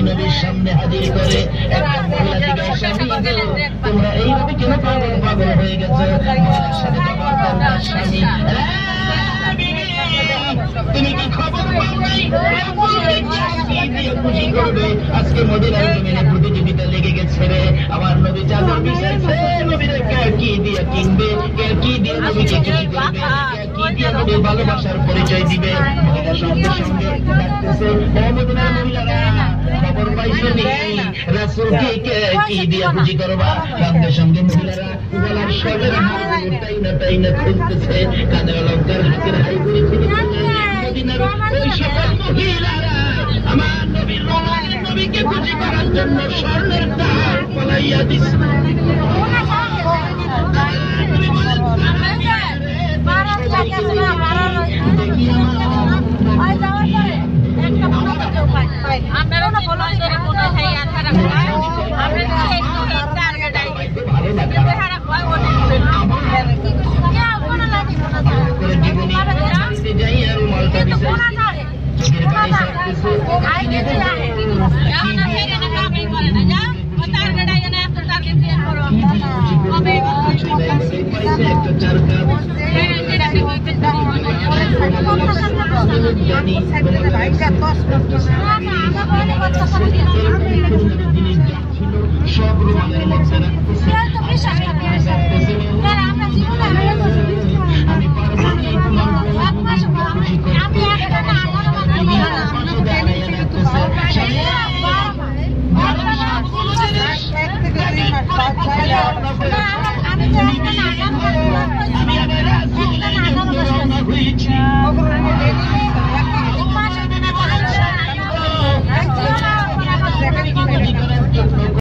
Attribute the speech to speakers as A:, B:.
A: নবীর সামনে হাজির করে একটা মহিলা জিজ্ঞাসা তোমরা এইভাবে কেন পাগল পাগল হয়ে গেছো? মহিলার সাথে তোমার দরকার স্বামী। তুমি কি খবর পাও নাই? খুশি করবে আজকে মদিনার জমিনে প্রতিযোগিতা লেগে গেছে রে। আমার নবী চাদর বিছাইছে, নবীরা কি দিয়ে কিনবে, কি দিয়ে নবীকে খুশি করবে, কি দিয়ে নবীর ভালোবাসার পরিচয় দিবে। মহিলা সঙ্গে সঙ্গে ডাকতেছে, ও মদিনার মহিলারা খবর পাইছো নি রাসূলকে কি দিয়ে খুশি করবা? সঙ্গে সঙ্গে মহিলারা গলার স্বর্ণের হার তাই না খুঁজতেছে, কানের অলঙ্কার হাতের হাই করে মদিনার ওই সকল মহিলারা আমার নবীর নবীকে খুশি করার জন্য স্বর্ণের তার পলাইয়া দিচ্ছে। সব রুমালের মধ্যে রাখতেছে।